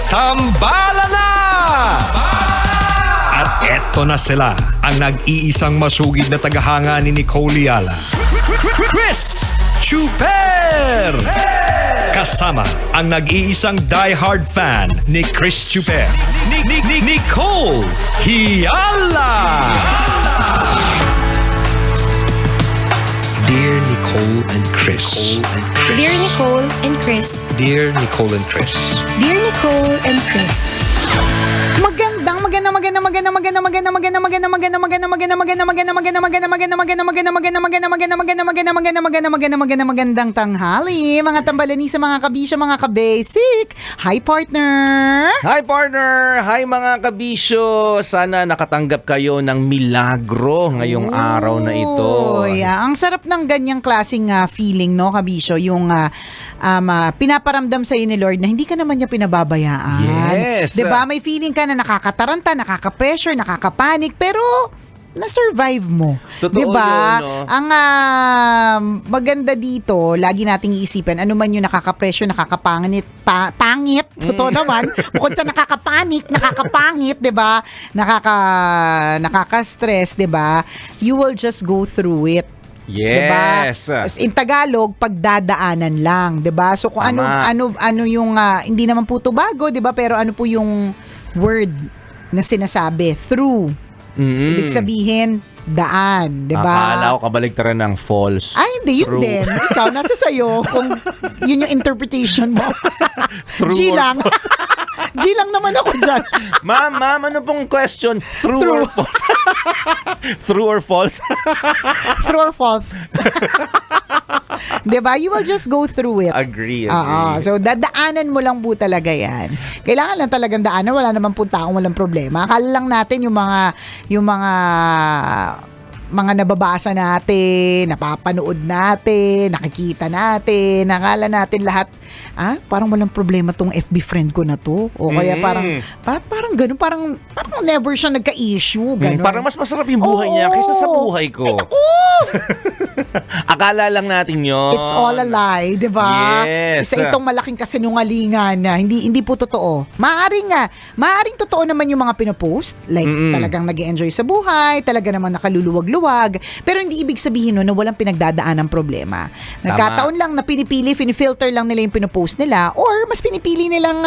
Tambala na! At eto na sila, ang nag-iisang masugid na tagahanga ni Nicole Yala, Chris Chuper! Kasama ang nag-iisang die-hard fan ni Chris Chuper, Nicole Yala! Dear Nicole and Chris. Dear Nicole and Chris. Dear Nicole and Chris. Dear Nicole and Chris. Magandang tanghali, mga tambalani sa mga kabisyo, mga kabasic. Hi partner! Hi partner! Hi mga kabisyo! Sana nakatanggap kayo ng milagro ngayong araw na ito. Yeah, ang sarap ng ganyang klaseng feeling, no, kabisyo, yung pinaparamdam sa ni Lord na hindi ka naman niya pinababayaan. Yes! 'Di ba? May feeling ka na nakakataranta, nakaka-pressure, nakaka-panic, pero na-survive mo. Totoo 'Di ba? yun, no? Ang maganda dito, lagi nating iisipin, ano man yung nakaka-pressure, nakakapangit, pangit, totoo naman. Bukod sa nakakapanik, nakakapangit, 'di ba? Nakaka-stress, 'di ba? You will just go through it. Yes. Diba? In Tagalog, pagdadaanan lang, 'di ba? So kung Tama. ano yung hindi naman po 'to bago, 'di ba? Pero ano po yung word na sinasabi? Through. Ibig sabihin, daan, 'di ba? Akala ko kabaligtaran ng false. Ay, hindi, yun True. din. Ikaw, nasa sayo kung yun yung interpretation mo. True G or lang. G lang naman ako dyan. Ma'am, ano pong question? True or false? True or false? True or false? Diba? You will just go through it. Agree. So, dadaanan mo lang po talaga yan. Kailangan lang talagang daanan. Wala naman po taong walang problema. Akala lang natin yung mga nababasa natin, napapanood natin, nakikita natin, nakala natin lahat, parang walang problema tong FB friend ko na to. O kaya parang ganun, parang never siya nagka-issue, ganun. Parang mas masarap yung buhay niya kaysa sa buhay ko. Ay, naku! Akala lang natin yun. It's all a lie, 'di ba? Yes. Isa itong malaking kasinungalingan na hindi po totoo. Maaring totoo naman yung mga pinopost, like talagang nag-e-enjoy sa buhay, talaga naman nakaluluwag-luwag, pero hindi ibig sabihin no na walang pinagdadaan ng problema. Nagkataon lang na pinifilter lang nila yung pinopost nila, or mas pinipili nilang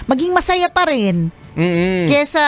maging masaya pa rin. Kesa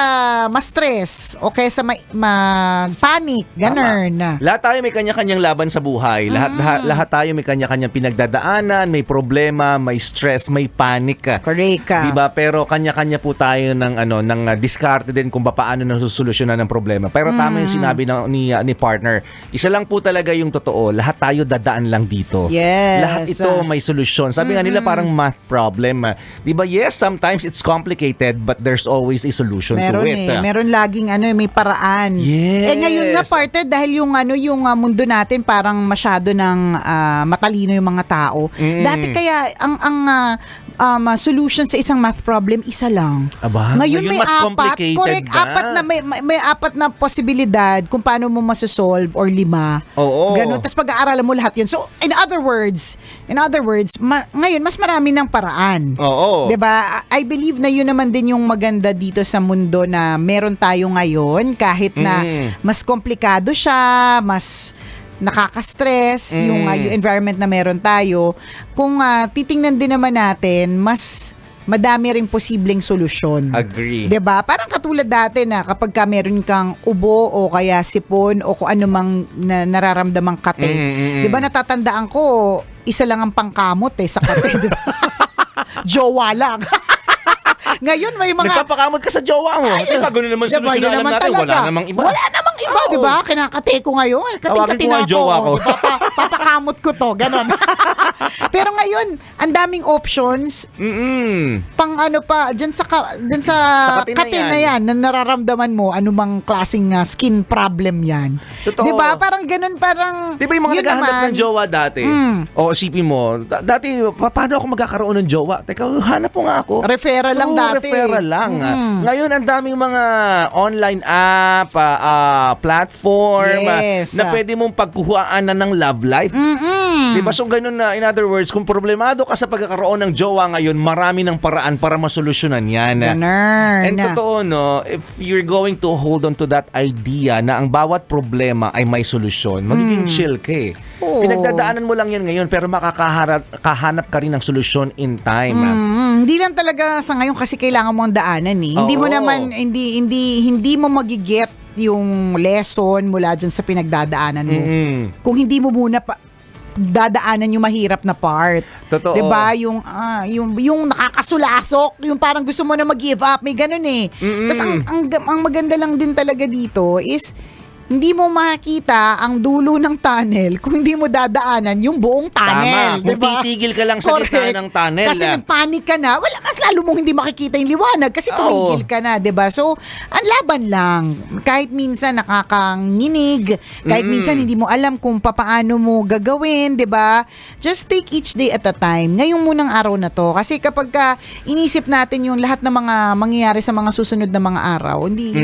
ma-stress o kesa mag-panic, ganun. Lahat tayo may kanya-kanyang laban sa buhay. Lahat tayo may kanya-kanyang pinagdadaanan, may problema, may stress, may panic. Correct ka. Diba? Pero kanya-kanya po tayo ng diskarte din kung paano na susolusyonan ng problema. Pero tama yung sinabi ni partner. Isa lang po talaga yung totoo. Lahat tayo dadaan lang dito. Yes. Lahat ito may solusyon. Sabi nga nila parang math problem. Diba? Yes, sometimes it's complicated, but there's always a solution meron to it. Meron laging may paraan. Yes. Ngayon nga partner, dahil yung mundo natin parang masyado ng matalino yung mga tao. Dati kaya ang solution sa isang math problem isa lang. Aba, ngayon may mas apat, complicated correct, na. apat na may apat na posibilidad kung paano mo masosolve, or 5. Oo. Ganun. Tapos pag-aaralan mo lahat 'yun. So in other words, ngayon mas marami ng paraan. Oo. 'Di ba? I believe na 'yun naman din yung maganda dito sa mundo na meron tayo ngayon, kahit na mas komplikado siya, mas nakaka-stress yung environment na meron tayo. Kung titingnan din naman natin, mas madami rin posibleng solusyon. Agree. 'Di ba? Parang katulad dati na kapag meron kang ubo o kaya sipon o kung ano mang nararamdamang kate. 'Di ba natatandaan ko, isa lang ang pangkamot sa kate, 'di ba? Jowa lang. Ngayon may mga Nagpapakamot ka sa jowa mo. Gano'n naman diba, solusyon na alam natin. Wala namang iba. Wala namang iba, di ba? Kinakate ko ngayon. Tawagin ko nga yung jowa ko. Papakamot ko to, ganon. Pero ngayon, ang daming options. Pang dyan sa kate na yan, na nararamdaman mo, anumang klaseng skin problem yan. Totoo. Di ba? Parang ganon, parang Di ba yung mga naghahanap ng jowa dati? O isipin mo, dati, paano ako magkakaroon ng jowa? Teka, hanap mo nga ako. Referral lang dati. Referral lang. Ngayon, ang daming mga online app, platform, Yes. na pwede mong pagkuhaan na ng love life. Diba? So ganun na, in other words, kung problemado ka sa pagkakaroon ng jowa ngayon, marami ng paraan para masolusyonan yan. Ganun. And totoo, no, if you're going to hold on to that idea na ang bawat problema ay may solusyon, magiging chill ka eh. Oo. Pinagdadaanan mo lang yan ngayon, pero makakahanap ka rin ng solusyon in time. Hindi lang talaga sa ngayon kasi kailangan mo ang daanan eh. Hindi mo Oo. naman hindi mo magiget yung lesson mula dyan sa pinagdadaanan mo. Kung hindi mo muna dadaanan yung mahirap na part. Totoo. 'Di ba? Yung nakakasulasok, yung parang gusto mo na mag-give up, may ganun eh. Tapos ang maganda lang din talaga dito is hindi mo makikita ang dulo ng tunnel kung hindi mo dadaanan yung buong tunnel. Tama. Kung titigil ka lang sa gitna ng tunnel. Kasi nagpanik ka na, wala, mas lalo mong hindi makikita yung liwanag kasi tumigil ka na, 'di ba? So, ang laban lang. Kahit minsan nakakanginig, kahit minsan hindi mo alam kung papaano mo gagawin, 'di ba? Just take each day at a time. Ngayong munang araw na 'to kasi kapag inisip natin yung lahat ng mga mangyayari sa mga susunod na mga araw, hindi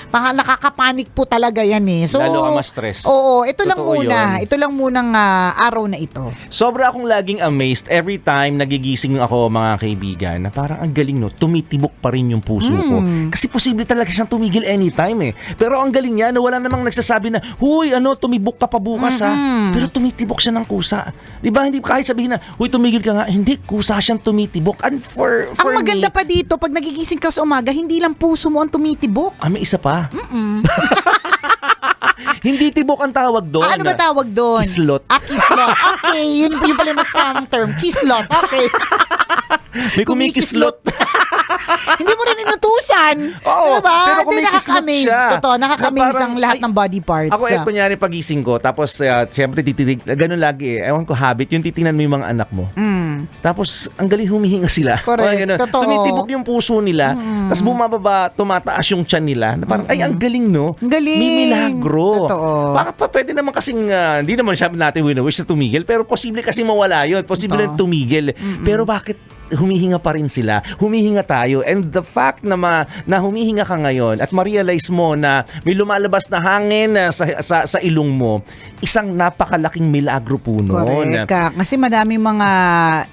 nakakapanik po talaga yan eh. So, lalo ka ma-stress. Oo, ito lang Totoo muna. yun. Ito lang munang araw na ito. Sobra akong laging amazed every time nagigising ako, mga kaibigan, na parang ang galing, no, tumitibok pa rin yung puso ko. Kasi posible talaga siyang tumigil anytime eh. Pero ang galing niya, no, wala namang nagsasabi na, huy, tumibok ka pa bukas ha. Pero tumitibok siya ng kusa. Di ba? Hindi kahit sabihin na, huy, tumigil ka nga. Hindi, kusa siyang tumitibok. And for Ang me, maganda pa dito, pag nagigising ka sa umaga, hindi lang puso mo ang tumitibok. may isa pa. Hindi tibok ang tawag doon. Ano ba tawag doon? Kislot. Kislot. Okay, yun pala yung mas tamang term. Kislot. Okay. May kumikislot. Hindi mo rin inutusan. Oo, diba? pero Hindi, kumikislot nakaka-amaze. siya. Totoo, nakaka-amaze Na parang, ang lahat ng body parts. Ako, kunyari pagising ko, tapos syempre tititig, ganun lagi eh. Ewan ko habit, yung titingnan mo yung mga anak mo. Tapos, ang galing humihinga sila. Correct, O, ganun. totoo. Tumitibok yung puso nila, tapos bumababa, tumataas yung tiyan nila. Na parang, ay, ang galing, no? Ang galing. May milagro. Totoo. Baka pa, pwede naman kasing, hindi naman siya natin wish na tumigil, pero posible kasi mawala yun. Posible na tumigil. Pero bakit humihinga pa rin sila? Humihinga tayo. And the fact na humihinga ka ngayon at ma-realize mo na may lumalabas na hangin sa ilong mo, isang napakalaking milagro po noon. Correct ka. Kasi madaming mga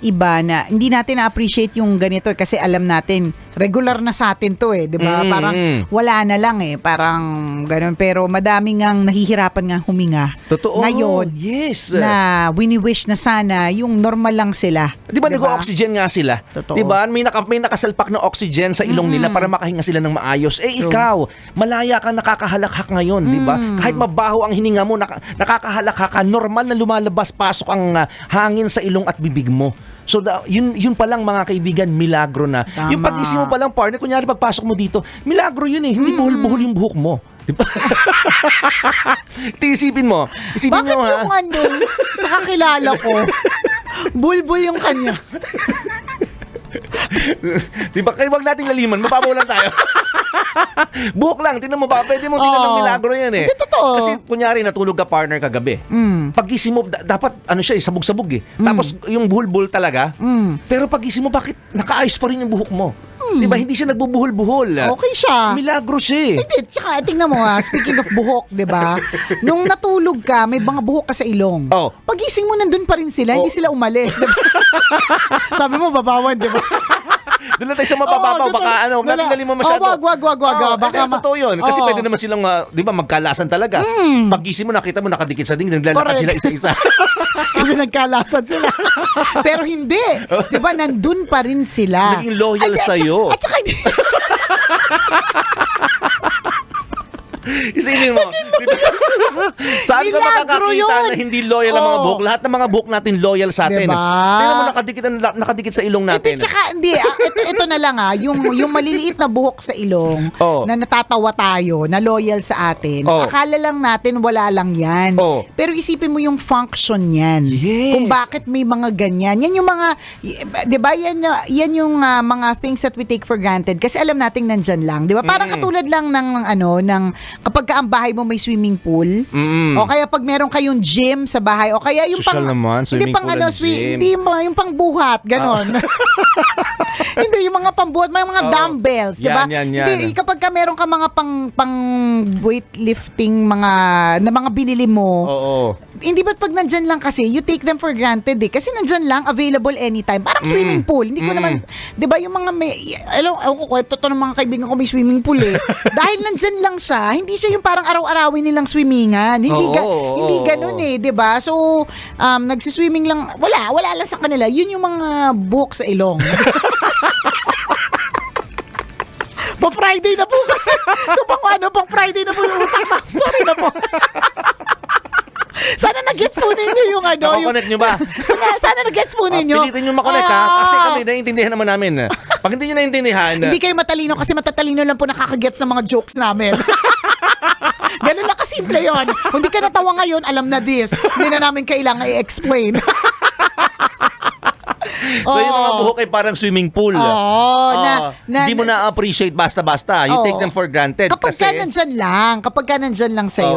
iba na hindi natin na-appreciate yung ganito kasi alam natin, regular na sa atin to eh. Diba? Parang wala na lang eh. Parang ganun. Pero madaming ngang nahihirapan nga huminga. Totoo. Ngayon, yes. na wini-wish na sana yung normal lang sila. Di ba nag-oxygen nga sila? Totoo. Di ba? May nakasalpak na oxygen sa ilong nila para makahinga sila ng maayos. Ikaw, malaya ka, nakakahalakhak ngayon, di ba? Kahit mabaho ang hininga mo, nakakahalakhak ka, normal na lumalabas, pasok ang hangin sa ilong at bibig mo. So yun pa lang, mga kaibigan, milagro na. Tama. Yung pag-isip mo pa lang, partner, kunyari pagpasok mo dito, milagro yun eh. Hindi buhol-buhol yung buhok mo. Diba? Isipin mo. Isipin Bakit mo, yung sa kakilala ko, bulbul yung kanya. Diba? Kaya wag nating laliman. Mapabaw lang tayo. Buhok lang. Tingnan mo ba? Pwede mo tingnan ng milagro yan eh. Hindi, totoo. Kasi kunyari natulog ka, partner, kagabi. Pagising mo, dapat siya sabog-sabog eh. Tapos yung buhol-buhol talaga. Pero pagising mo, bakit nakaayos pa rin yung buhok mo? Diba? Hindi siya nagbubuhol-buhol. Okay siya. Milagro siya eh. Hindi, tsaka tingnan mo speaking of buhok, 'di ba? Nung natulog ka, may mga buhok ka sa ilong. Oh. Pagising mo nandun pa rin sila, hindi sila umalis. Diba? Sabi mo babawan, 'di ba? Doon lang tayo sa mabababaw. Baka natin mo masyado. Wag. Baka totoo yun. Kasi pwede naman silang, di ba, magkalasan talaga. Pagising mo, nakita mo, nakadikit sa dingding, naglalakad sila isa-isa. Kasi nagkalasan sila. Pero hindi. Di ba, nandun pa rin sila. Naging loyal sa'yo. At saka hindi. Isipin mo. Saan ka Milagro makakakita yun. na hindi loyal ang mga buhok? Lahat ng mga buhok natin loyal sa atin. Diba? Tingnan mo, nakadikit sa ilong natin. Hindi, tsaka, hindi. Ito na lang yung maliliit na buhok sa ilong Oh. na natatawa tayo, na loyal sa atin. Oh. Akala lang natin wala lang yan. Oh. Pero isipin mo yung function yan. Yes. Kung bakit may mga ganyan. Yan yung mga, di ba, yan yung mga things that we take for granted. Kasi alam natin nandyan lang. Di ba? Parang katulad lang ng kapag ka ang bahay mo may swimming pool, o kaya pag meron kayong gym sa bahay, o kaya yung Social naman, hindi swimming pang pool and gym. hindi yung pang buhat, ganon. Hindi, yung mga pambuhat, may mga Oo. dumbbells, di ba? Yan. Hindi, kapag ka meron ka mga pang weightlifting, na mga binili mo, Oo. hindi ba't pag nandyan lang kasi, you take them for granted eh. Kasi nandyan lang, available anytime. Parang swimming pool. Hindi ko naman, di ba yung mga alam ko, kwento to ng mga kaibigan ko may swimming pool eh. Dahil nandyan lang siya, hindi siya yung parang araw-arawin nilang swimmingan. Hindi ganun eh, di ba? So, nagsiswimming lang, wala lang sa kanila. Yun yung mga buhok sa ilong. Pa-Friday na po kasi. So, pang Friday na po yung utak na. Sorry na po. Sana nag-gets po ninyo yung Nakakonect nyo ba? Sana nag-gets po ninyo. Pilitin nyo makonect ha. Kasi kami naiintindihan naman namin. Pag hindi nyo naiintindihan, Hindi kayo matalino kasi matatalino lang po nakakagets ng mga jokes namin. Ganun lang kasimple yun. Kung di ka natawa ngayon, alam na this. Hindi na namin kailangan i-explain. so yung mga buhok ay parang swimming pool. Hindi mo na-appreciate basta-basta. You take them for granted. Kapag ka nandyan lang sa'yo.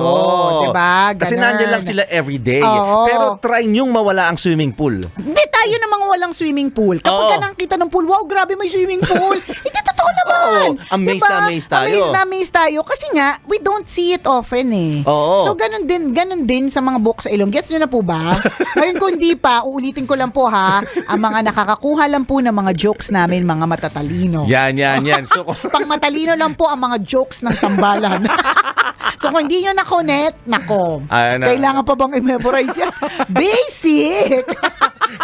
Diba? Ganun. Kasi nandyan lang sila everyday. Oo. Pero try nyong mawala ang swimming pool. Hindi tayo namang walang swimming pool. Kapag ka nakita ng pool, wow, grabe may swimming pool. Hindi totoo naman. Amazed na amazed tayo. Amazed na amazed tayo. Kasi nga, we don't see it often eh. Oo. So, ganun din sa mga buhok sa ilong. Gets nyo na po ba? Ngayon kung hindi pa, uulitin ko lang po ha, ang mga nakakakuha lang po ng mga jokes namin, mga matatalino. Yan. So, Pang matalino lang po ang mga jokes ng tambalan. So kung hindi nyo na-connect, nako, kailangan pa bang i-memorize yan? Basic!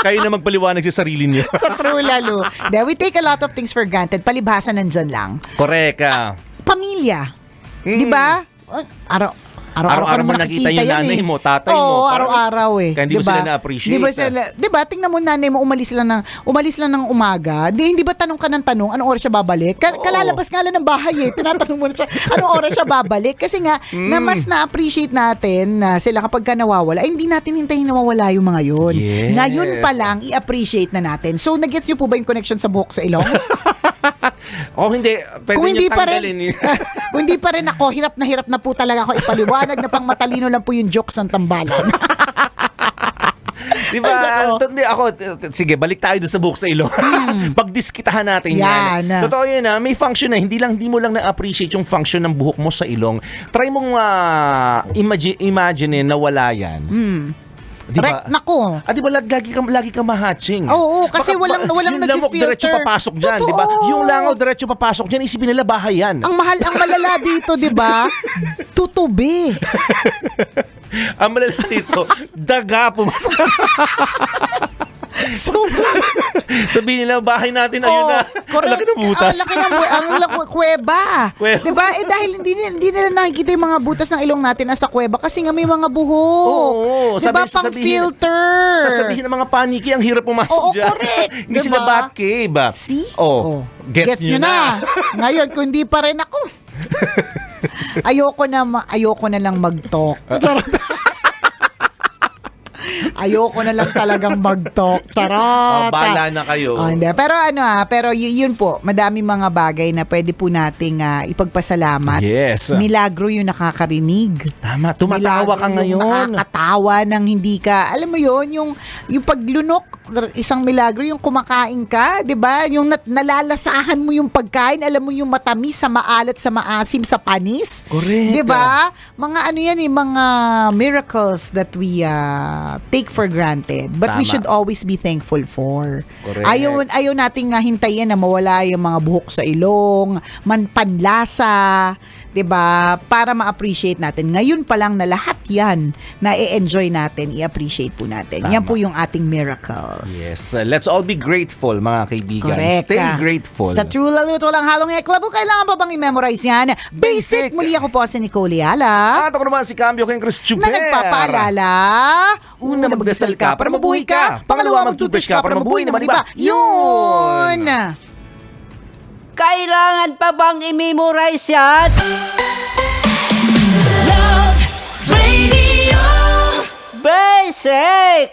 kayo na magpaliwanag sa sarili niyo. Sa true lalo. We take a lot of things for granted. Palibhasa nandyan lang. Correct. Pamilya. Di ba? Araw-araw mo nakita yung nanay mo, tatay mo. Oo, Parang- araw-araw eh. Kaya hindi mo sila na-appreciate. Di ba, tingnan mo nanay mo, umalis lang ng umaga. Hindi ba tanong ka ng tanong, anong oras siya babalik? Kalalabas nga lang ng bahay eh. Tinatanong mo na siya, anong oras siya babalik? Kasi nga, na mas na-appreciate natin na sila kapag ka nawawala, hindi natin hintayin nawawala yung mga yun. Yes. Ngayon pa lang, i-appreciate na natin. So, nag-gets niyo po ba yung connection sa buhok sa ilong? Hindi, pwede Kung hindi nyo pa rin, tanggalin yun. kung hindi pa rin ako, hirap na po talaga ako ipaliwanag na pang matalino lang po yung jokes ng tambalan. Di ba? Ay, nako. Sige, balik tayo doon sa buhok sa ilong. Pagdiskitahan natin yan. Yan. Totoo yun may function na. Hindi mo lang na-appreciate yung function ng buhok mo sa ilong. Try mong imagine na wala yan. Di ba? Nako. Di ba lagi ka ma-hatching? Oo, kasi walang yung lamok nag-filter. diretso papasok dyan, di ba? Totoo. Yung langaw diretso papasok dyan, isipin nila bahay yan. Ang malala dito, di ba? Tutubi. Ang malala dito, daga pumasok. So, Sabihin nila, bahay natin, ayun na. Ang laki ng butas. Ang laki kuweba. Kuweba. Diba? Dahil hindi nila nakikita yung mga butas ng ilong natin nasa kuweba kasi nga may mga buhok. Oo. Diba? Pang filter. Sasabihin ng mga paniki, ang hirap pumasok Oo, dyan. correct. Hindi Diba? sila Batcave. See? Gets nyo na. Ngayon, kung hindi pa rin ako. Ayoko na lang mag-talk. Charot. Ayoko na lang talagang mag-talk. Charot. Bahala na kayo. Hindi. Pero yun po, madami mga bagay na pwede po nating ipagpasalamat. Yes. Milagro yung nakakarinig. Tama, tumatawa ka Milagro yung ngayon. nakakatawa ng hindi ka, alam mo yun, yung paglunok, isang milagro, yung kumakain ka, di ba? Yung nalalasahan mo yung pagkain, alam mo yung matamis sa maalat, sa maasim, sa panis. Correct. Di ba? Mga mga miracles that we take for granted. But we Tama. should always be thankful for. Correct. Ayaw nating hintayin na mawala yung mga buhok sa ilong, panlasa, 'di ba? Para ma-appreciate natin. Ngayon pa lang na lahat 'yan na i-enjoy natin, i-appreciate po natin. Tama. Yan po yung ating miracles. Yes. Let's all be grateful, mga kaibigan. Correct. Stay grateful. Sa True Lalo, walang halong eklabo. Kailangan pa bang i-memorize yan? Basic. Muli ako po si Nicole Yala. At ako naman si Cambio King Chris Chuper. Na nagpapaalala, Una, magdasal ka para mabuhay ka. Pangalawa, mag-toothbrush ka para mabuhay naman iba. Yun! Kailangan pa bang i-memorize yan? Love Radio. Basic!